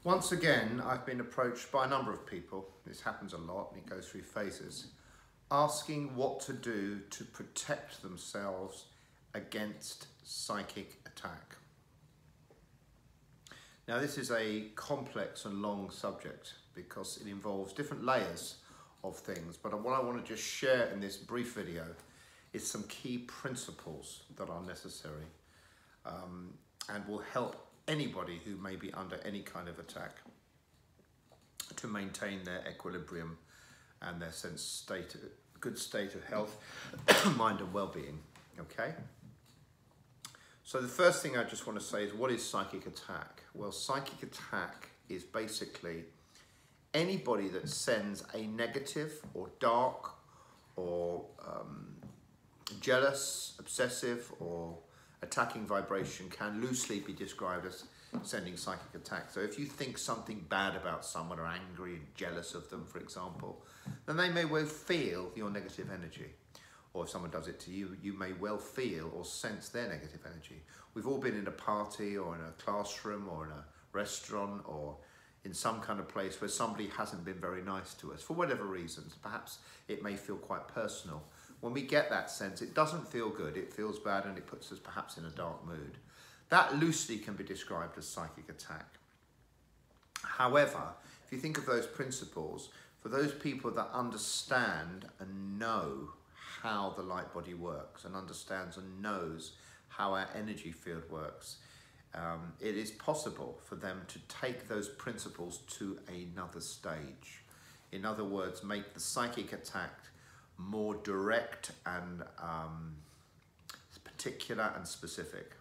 Once again, I've been approached by a number of people, this happens a lot and it goes through phases, asking what to do to protect themselves against psychic attack. Now this is a complex and long subject because it involves different layers of things, but what I want to just share in this brief video is some key principles that are necessary and will help anybody who may be under any kind of attack to maintain their equilibrium and their good state of health, mind and well-being, okay? So the first thing I just want to say is, what is psychic attack? Well, psychic attack is basically anybody that sends a negative or dark or jealous, obsessive or attacking vibration can loosely be described as sending psychic attack. So if you think something bad about someone or angry and jealous of them, for example, then they may well feel your negative energy. Or if someone does it to you, you may well feel or sense their negative energy. We've all been in a party or in a classroom or in a restaurant or in some kind of place where somebody hasn't been very nice to us for whatever reasons. Perhaps it may feel quite personal. When we get that sense, it doesn't feel good, it feels bad, and it puts us perhaps in a dark mood. That loosely can be described as psychic attack. However, if you think of those principles, for those people that understand and know how the light body works and understands and knows how our energy field works, it is possible for them to take those principles to another stage. In other words, make the psychic attack more direct and particular and specific.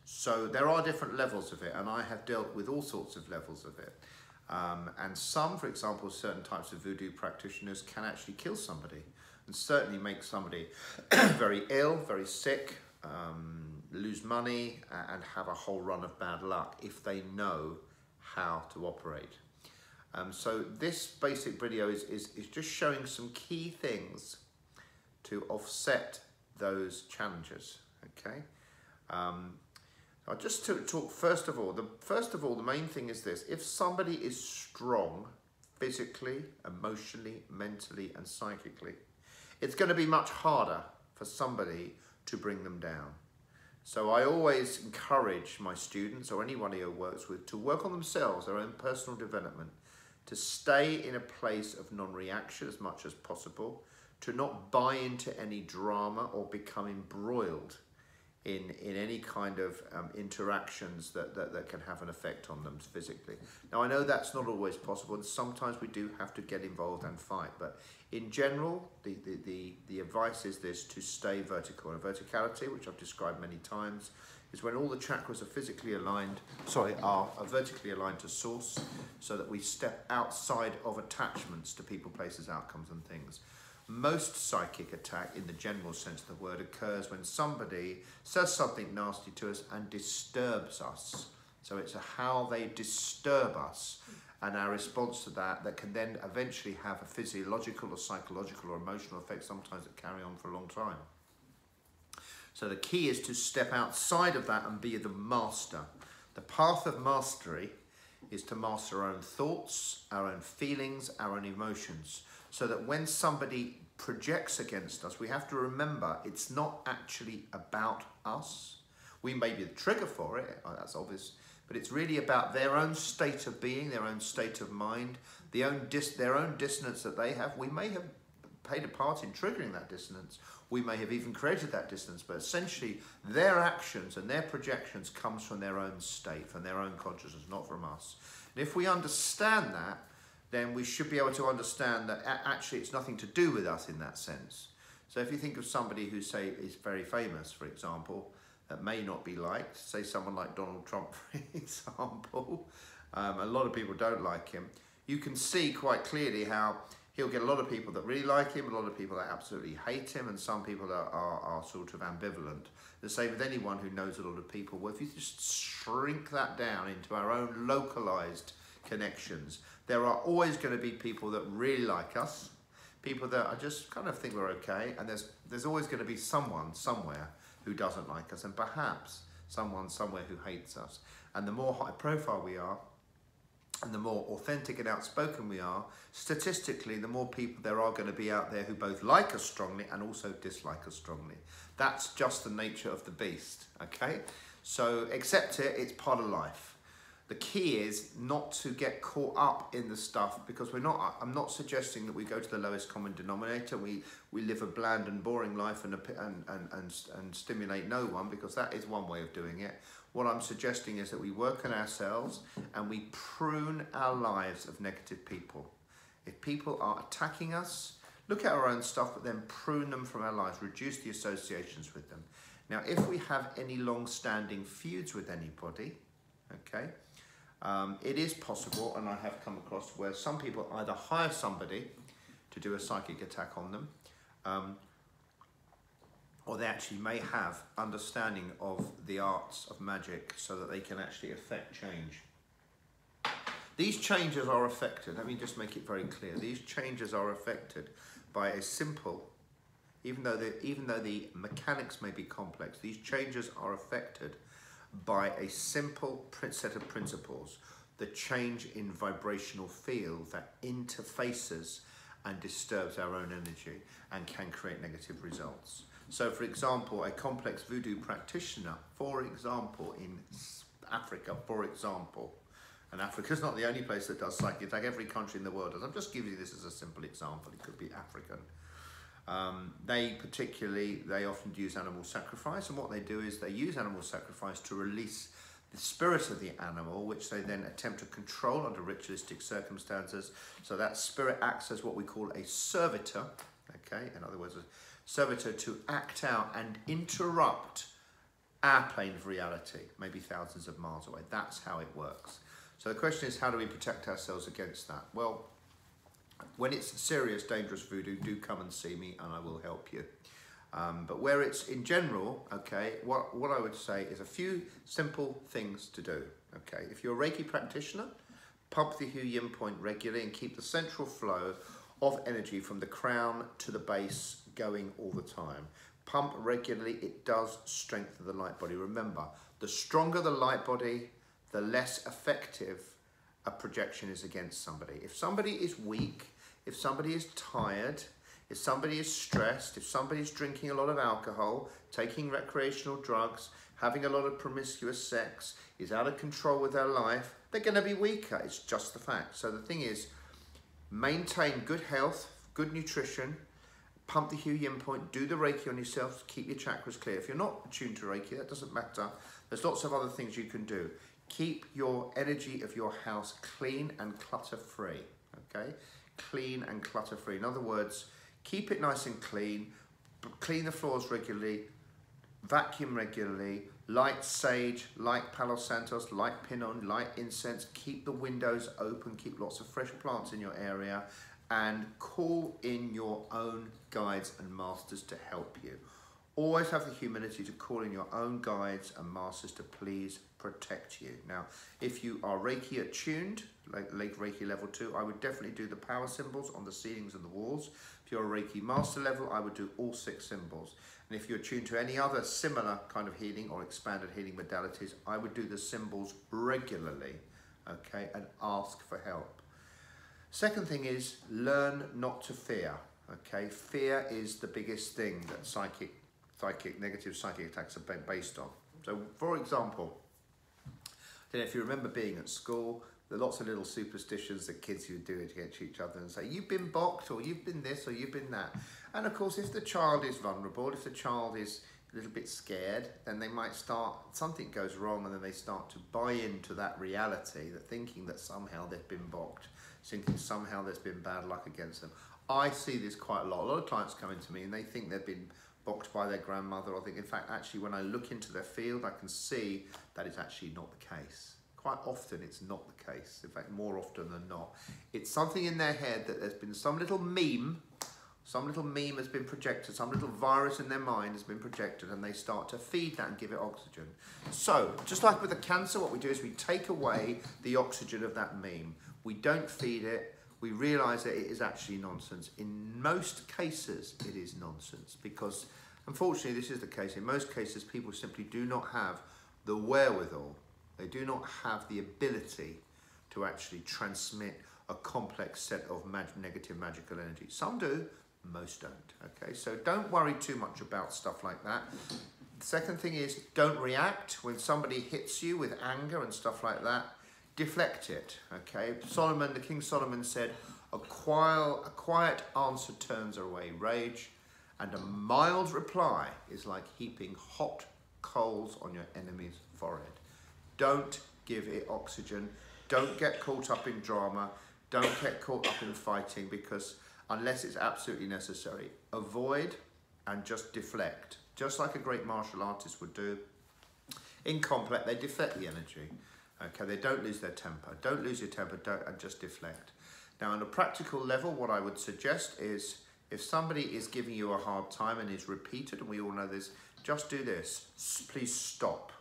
So there are different levels of it, and I have dealt with all sorts of levels of it. And some, for example, certain types of voodoo practitioners can actually kill somebody and certainly make somebody very ill, very sick, lose money and have a whole run of bad luck if they know how to operate. So this basic video is just showing some key things to offset those challenges, okay? I'll just talk first of all, the main thing is this: if somebody is strong physically, emotionally, mentally and psychically, it's going to be much harder for somebody to bring them down. So I always encourage my students or anybody who works with to work on themselves, their own personal development, to stay in a place of non-reaction as much as possible, to not buy into any drama or become embroiled in any kind of interactions that can have an effect on them physically. Now I know that's not always possible, and sometimes we do have to get involved and fight, but in general, the advice is this: to stay vertical. And verticality, which I've described many times, is when all the chakras are vertically aligned to source, so that we step outside of attachments to people, places, outcomes and things. Most psychic attack, in the general sense of the word, occurs when somebody says something nasty to us and disturbs us. So it's how they disturb us and our response to that can then eventually have a physiological or psychological or emotional effect, sometimes that carry on for a long time. So the key is to step outside of that and be the master. The path of mastery is to master our own thoughts, our own feelings, our own emotions, so that when somebody projects against us, we have to remember it's not actually about us. We may be the trigger for it, that's obvious, but it's really about their own state of being, their own state of mind, their own dissonance that they have. We may have played a part in triggering that dissonance. We may have even created that dissonance, but essentially their actions and their projections comes from their own state, from their own consciousness, not from us. And if we understand that, then we should be able to understand that actually it's nothing to do with us in that sense. So if you think of somebody who, say, is very famous, for example, that may not be liked, say someone like Donald Trump, for example, a lot of people don't like him, you can see quite clearly how he'll get a lot of people that really like him, a lot of people that absolutely hate him, and some people that are sort of ambivalent. The same with anyone who knows a lot of people. Well, if you just shrink that down into our own localized connections, there are always going to be people that really like us, people that I just kind of think we're okay, and there's always going to be someone somewhere who doesn't like us, and perhaps someone somewhere who hates us. And the more high profile we are, and the more authentic and outspoken we are, statistically, the more people there are going to be out there who both like us strongly and also dislike us strongly. That's just the nature of the beast, okay? So accept it, it's part of life. The key is not to get caught up in the stuff, because I'm not suggesting that we go to the lowest common denominator, we live a bland and boring life and stimulate no one, because that is one way of doing it. What I'm suggesting is that we work on ourselves and we prune our lives of negative people. If people are attacking us, look at our own stuff, but then prune them from our lives, reduce the associations with them. Now, if we have any long-standing feuds with anybody, okay, it is possible, and I have come across where some people either hire somebody to do a psychic attack on them, or they actually may have understanding of the arts of magic so that they can actually affect change. These changes are affected, let me just make it very clear, these changes are affected by a simple, even though the mechanics may be complex, these changes are affected by a simple set of principles, the change in vibrational field that interfaces and disturbs our own energy and can create negative results. So for example, a complex voodoo practitioner, for example, in Africa, for example, and Africa's not the only place that does psychic attack, every country in the world does. I'm just giving you this as a simple example, it could be African. They often use animal sacrifice, and what they do is they use animal sacrifice to release the spirit of the animal, which they then attempt to control under ritualistic circumstances. So that spirit acts as what we call a servitor, okay? In other words, a servitor to act out and interrupt our plane of reality, maybe thousands of miles away. That's how it works. So the question is, how do we protect ourselves against that? Well, when it's serious, dangerous voodoo, do come and see me and I will help you. But where it's in general, okay, what I would say is a few simple things to do, okay? If you're a Reiki practitioner, pump the Yin point regularly and keep the central flow of energy from the crown to the base going all the time. Pump regularly, it does strengthen the light body. Remember, the stronger the light body, the less effective a projection is against somebody. If somebody is weak, if somebody is tired, if somebody is stressed, if somebody is drinking a lot of alcohol, taking recreational drugs, having a lot of promiscuous sex, is out of control with their life, they're going to be weaker. It's just the fact. So the thing is, maintain good health, good nutrition, pump the Yin point, do the Reiki on yourself to keep your chakras clear. If you're not attuned to Reiki, that doesn't matter. There's lots of other things you can do. Keep your energy of your house clean and clutter-free, okay? Clean and clutter-free. In other words, keep it nice and clean, clean the floors regularly, vacuum regularly, light sage, light Palo Santos, light pinon, light incense, keep the windows open, keep lots of fresh plants in your area, and call in your own guides and masters to help you. Always have the humility to call in your own guides and masters to please protect you. Now, if you are Reiki attuned, like Reiki level 2, I would definitely do the power symbols on the ceilings and the walls. If you're a Reiki master level, I would do all 6 symbols. And if you're attuned to any other similar kind of healing or expanded healing modalities, I would do the symbols regularly, okay, and ask for help. Second thing is, learn not to fear, okay? Fear is the biggest thing that negative psychic attacks are based on. So, for example, I don't know if you remember being at school, there are lots of little superstitions that kids would do against each other and say, you've been boxed, or you've been this, or you've been that. And of course, if the child is vulnerable, if the child is a little bit scared, then they might start, something goes wrong, and then they start to buy into that reality, that thinking that somehow they've been boxed, thinking somehow there's been bad luck against them. I see this quite a lot. A lot of clients come into me and they think they've been boxed by their grandmother, or think, in fact, actually, when I look into their field, I can see that it's actually not the case. Quite often, it's not the case. In fact, more often than not. It's something in their head that there's been some little meme has been projected, some little virus in their mind has been projected, and they start to feed that and give it oxygen. So, just like with the cancer, what we do is we take away the oxygen of that meme. We don't feed it. We realise that it is actually nonsense. In most cases, it is nonsense, because unfortunately this is the case. In most cases, people simply do not have the wherewithal. They do not have the ability to actually transmit a complex set of negative magical energy. Some do, most don't. Okay, so don't worry too much about stuff like that. The second thing is, don't react when somebody hits you with anger and stuff like that. Deflect it. Okay, the King Solomon said, a quiet answer turns away rage, and a mild reply is like heaping hot coals on your enemy's forehead. Don't give it oxygen. Don't get caught up in drama. Don't get caught up in fighting, because unless it's absolutely necessary, avoid and just deflect. Just like a great martial artist would do. In complex, they deflect the energy. Okay, they don't lose their temper. Don't lose your temper, and just deflect. Now, on a practical level, what I would suggest is, if somebody is giving you a hard time and is repeated, and we all know this, just do this. Please stop.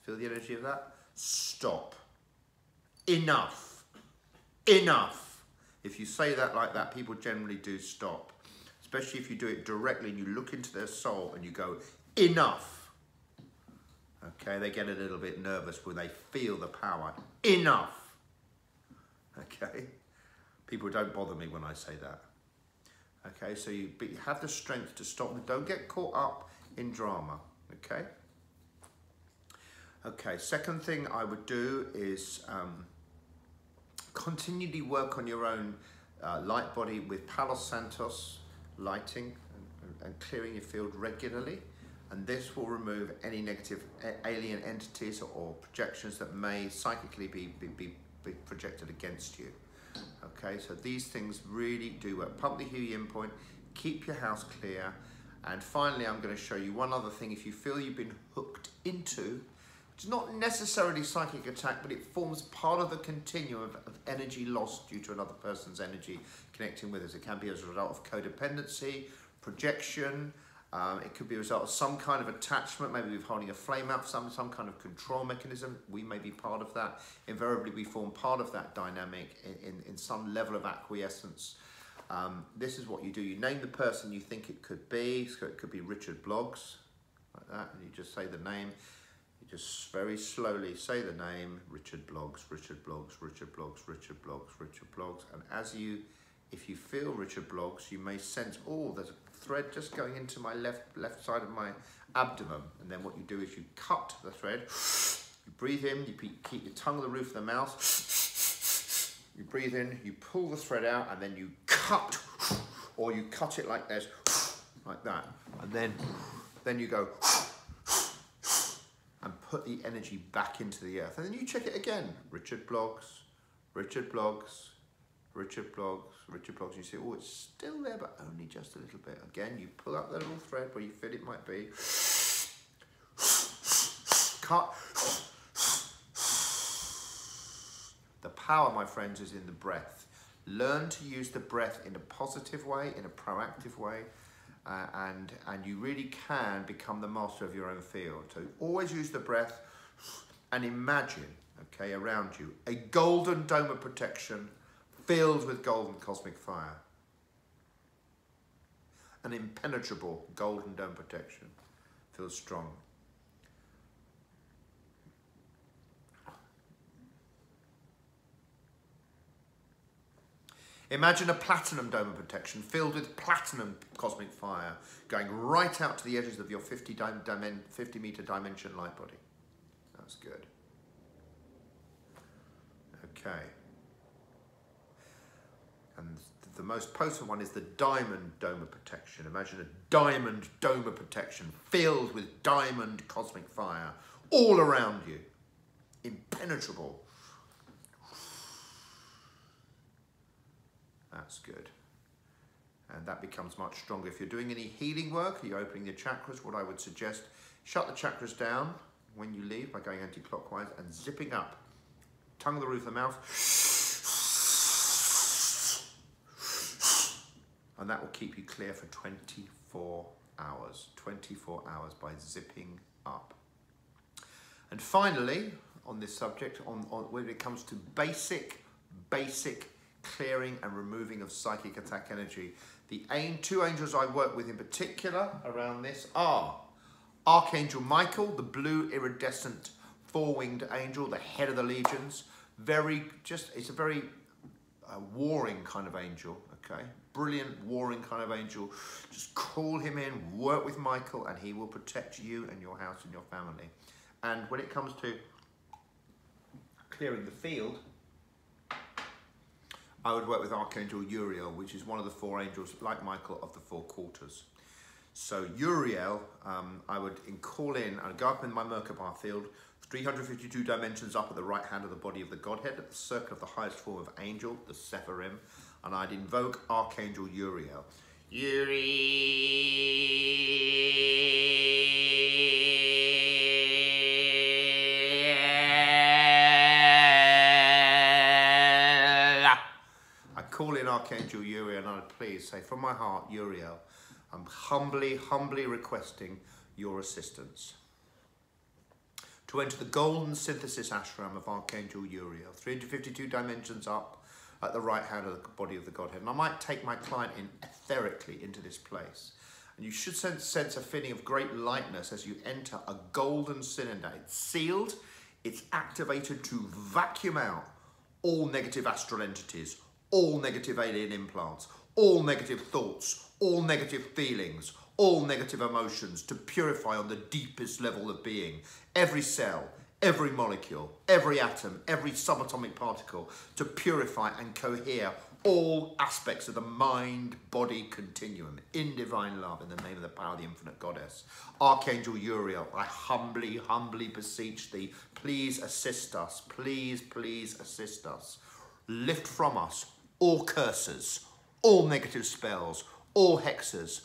Feel the energy of that? Stop. Enough. Enough. If you say that like that, people generally do stop. Especially if you do it directly and you look into their soul and you go, enough. Okay, they get a little bit nervous when they feel the power. Enough. Okay, people don't bother me when I say that. Okay, so you have the strength to stop them. Don't get caught up in drama. Okay. Okay, second thing I would do is continually work on your own light body with Palo Santos lighting and clearing your field regularly. And this will remove any negative alien entities or projections that may psychically be projected against you. Okay, so these things really do work. Pump the Yin point, keep your house clear. And finally, I'm going to show you one other thing. If you feel you've been hooked into, it's not necessarily psychic attack, but it forms part of the continuum of energy lost due to another person's energy connecting with us. It can be as a result of codependency, projection. It could be a result of some kind of attachment, maybe we're holding a flame out, some kind of control mechanism. We may be part of that. Invariably, we form part of that dynamic in some level of acquiescence. This is what you do. You name the person you think it could be. So it could be Richard Bloggs, like that, and you just say the name. You just very slowly say the name, Richard Bloggs, Richard Bloggs, Richard Bloggs, Richard Bloggs, Richard Bloggs. And if you feel Richard Bloggs, you may sense, oh, there's a thread just going into my left side of my abdomen. And then what you do is you cut the thread, you breathe in, you keep your tongue on the roof of the mouth, you breathe in, you pull the thread out, and then you cut, or you cut it like this, like that. And then you go and put the energy back into the earth. And then you check it again. Richard Bloggs, Richard Bloggs, Richard Bloggs, Richard Bloggs. You see, oh, it's still there, but only just a little bit. Again, you pull up the little thread where you feel it might be. Cut. The power, my friends, is in the breath. Learn to use the breath in a positive way, in a proactive way, and you really can become the master of your own field. So always use the breath and imagine, okay, around you, a golden dome of protection filled with golden cosmic fire. An impenetrable golden dome protection. Feels strong. Imagine a platinum dome of protection filled with platinum cosmic fire going right out to the edges of your 50-meter dimension light body. That's good. Okay. And the most potent one is the diamond dome of protection. Imagine a diamond dome of protection filled with diamond cosmic fire all around you. Impenetrable. That's good. And that becomes much stronger. If you're doing any healing work, you're opening your chakras, what I would suggest, shut the chakras down when you leave by going anti-clockwise and zipping up. Tongue of the roof of the mouth. And that will keep you clear for 24 hours. 24 hours by zipping up. And finally, on this subject, when it comes to basic clearing and removing of psychic attack energy, the two angels I work with in particular around this are Archangel Michael, the blue iridescent four-winged angel, the head of the legions. It's a very warring kind of angel, okay? Brilliant warring kind of angel. Just call him in, work with Michael, and he will protect you and your house and your family. And when it comes to clearing the field, I would work with Archangel Uriel, which is one of the four angels, like Michael, of the four quarters. So Uriel, I would call in, I'd go up in my Merkaba field, 352 dimensions up at the right hand of the body of the Godhead, at the circle of the highest form of angel, the Sephirim, and I'd invoke Archangel Uriel. Uriel. I call in Archangel Uriel and I'd please say, from my heart, Uriel, I'm humbly requesting your assistance to enter the golden synthesis ashram of Archangel Uriel, 352 dimensions up at the right hand of the body of the Godhead. And I might take my client in etherically into this place. And you should sense a feeling of great lightness as you enter a golden cylinder. It's sealed, it's activated to vacuum out all negative astral entities, all negative alien implants, all negative thoughts, all negative feelings, all negative emotions, to purify on the deepest level of being. Every cell, every molecule, every atom, every subatomic particle, to purify and cohere all aspects of the mind-body continuum in divine love, in the name of the power of the infinite goddess. Archangel Uriel, I humbly beseech thee, please assist us, please assist us. Lift from us all curses, all negative spells, all hexes,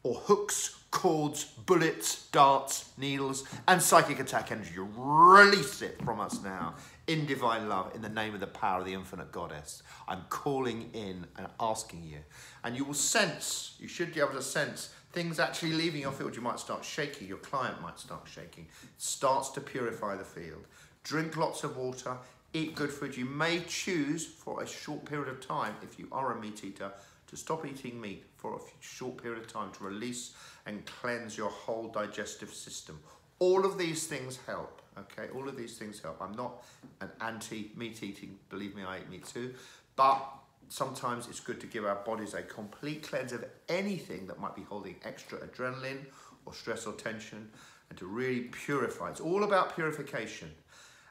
or hooks, cords, bullets, darts, needles, and psychic attack energy. Release it from us now in divine love, in the name of the power of the infinite goddess. I'm calling in and asking you. And you will sense, you should be able to sense things actually leaving your field. You might start shaking, your client might start shaking. It starts to purify the field. Drink lots of water, eat good food. You may choose for a short period of time, if you are a meat eater, to stop eating meat for a short period of time to release and cleanse your whole digestive system. All of these things help, okay? All of these things help. I'm not an anti-meat eating, believe me, I eat meat too, but sometimes it's good to give our bodies a complete cleanse of anything that might be holding extra adrenaline or stress or tension, and to really purify. It's all about purification.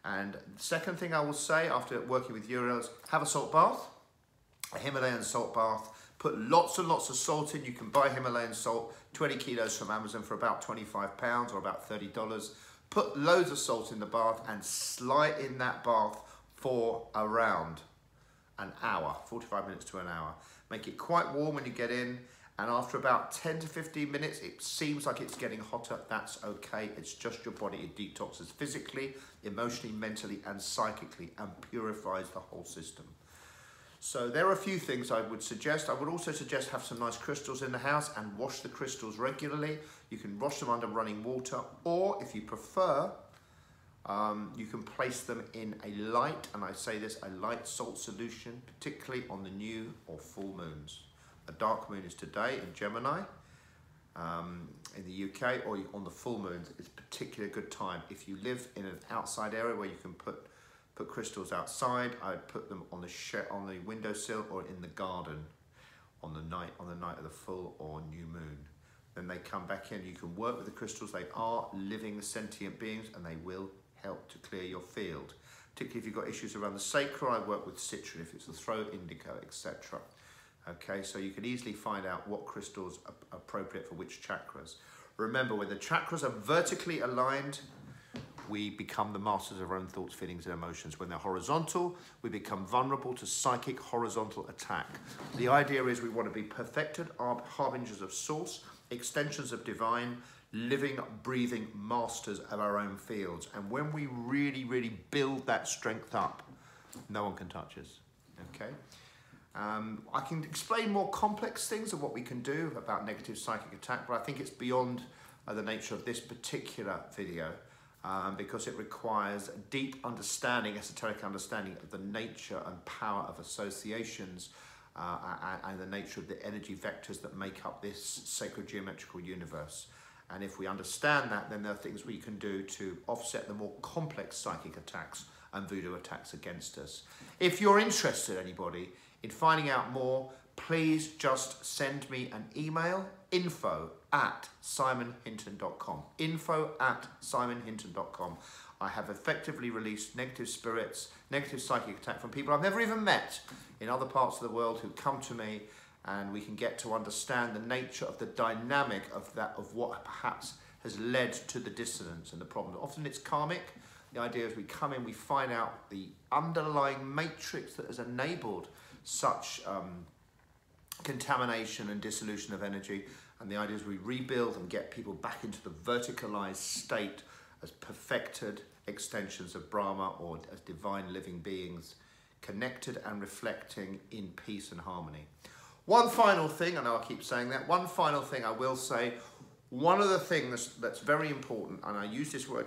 And the second thing I will say after working with Uriel is have a salt bath, a Himalayan salt bath. Put lots and lots of salt in. You can buy Himalayan salt, 20 kilos from Amazon for about £25 or about $30. Put loads of salt in the bath and slide in that bath for around an hour, 45 minutes to an hour. Make it quite warm when you get in, and after about 10 to 15 minutes, it seems like it's getting hotter. That's okay. It's just your body. It detoxes physically, emotionally, mentally, and psychically, and purifies the whole system. So there are a few things I would suggest. I would also suggest have some nice crystals in the house and wash the crystals regularly. You can wash them under running water, or if you prefer, you can place them in a light, and I say this, a light salt solution, particularly on the new or full moons. A dark moon is today in Gemini, in the UK, or on the full moons. It's a particularly good time. If you live in an outside area where you can put crystals outside, I'd put them on the windowsill or in the garden on the night of the full or new moon. Then they come back in. You can work with the crystals. They are living sentient beings, and they will help to clear your field. Particularly if you've got issues around the sacral, I work with citron. If it's the throat, indigo, etc. Okay, so you can easily find out what crystals are appropriate for which chakras. Remember, when the chakras are vertically aligned, we become the masters of our own thoughts, feelings, and emotions. When they're horizontal, we become vulnerable to psychic horizontal attack. The idea is we want to be perfected harbingers of source, extensions of divine, living, breathing masters of our own fields. And when we really build that strength up, no one can touch us, okay? I can explain more complex things of what we can do about negative psychic attack, but I think it's beyond the nature of this particular video. Because it requires a deep understanding, esoteric understanding of the nature and power of associations and the nature of the energy vectors that make up this sacred geometrical universe. And if we understand that, then there are things we can do to offset the more complex psychic attacks and voodoo attacks against us. If you're interested, anybody, in finding out more, please just send me an email, info@simonhinton.com. info@simonhinton.com. I have effectively released negative spirits, negative psychic attack from people I've never even met in other parts of the world who come to me, and we can get to understand the nature of the dynamic of that, of what perhaps has led to the dissonance and the problem. Often it's karmic. The idea is we come in, we find out the underlying matrix that has enabled such contamination and dissolution of energy, and the idea is we rebuild and get people back into the verticalized state as perfected extensions of Brahma, or as divine living beings, connected and reflecting in peace and harmony. One final thing, I know I keep saying that, one final thing I will say, one of the things that's very important, and I use this word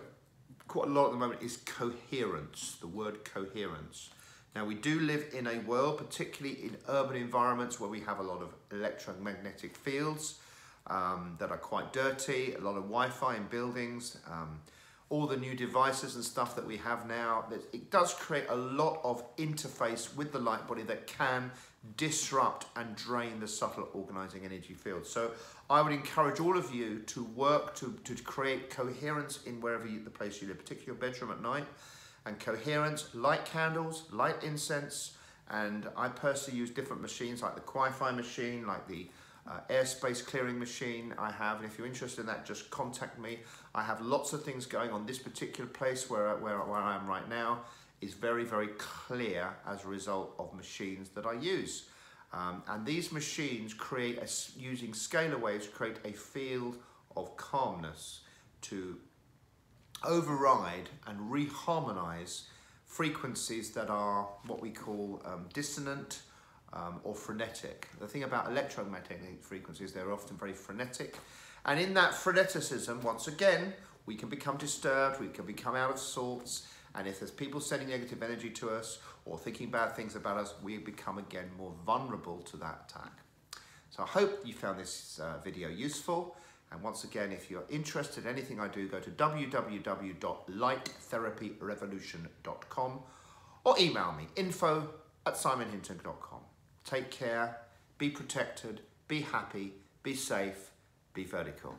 quite a lot at the moment, is coherence, the word coherence. Now, we do live in a world, particularly in urban environments, where we have a lot of electromagnetic fields that are quite dirty, a lot of Wi-Fi in buildings, all the new devices and stuff that we have now. It does create a lot of interface with the light body that can disrupt and drain the subtle organizing energy field. So I would encourage all of you to work to create coherence in the place you live, particularly your bedroom at night. And coherence, light candles, light incense, and I personally use different machines like the Wi-Fi machine, like the airspace clearing machine I have. And if you're interested in that, just contact me. I have lots of things going on. This particular place where I am right now is very, very clear as a result of machines that I use. And these machines create, using scalar waves, create a field of calmness to override and reharmonize frequencies that are what we call dissonant or frenetic. The thing about electromagnetic frequencies, they're often very frenetic. And in that freneticism, once again, we can become disturbed, we can become out of sorts, and if there's people sending negative energy to us or thinking bad things about us, we become again more vulnerable to that attack. So I hope you found this video useful. And once again, if you're interested in anything I do, go to www.lighttherapyrevolution.com or email me, info@simonhinton.com. Take care, be protected, be happy, be safe, be vertical.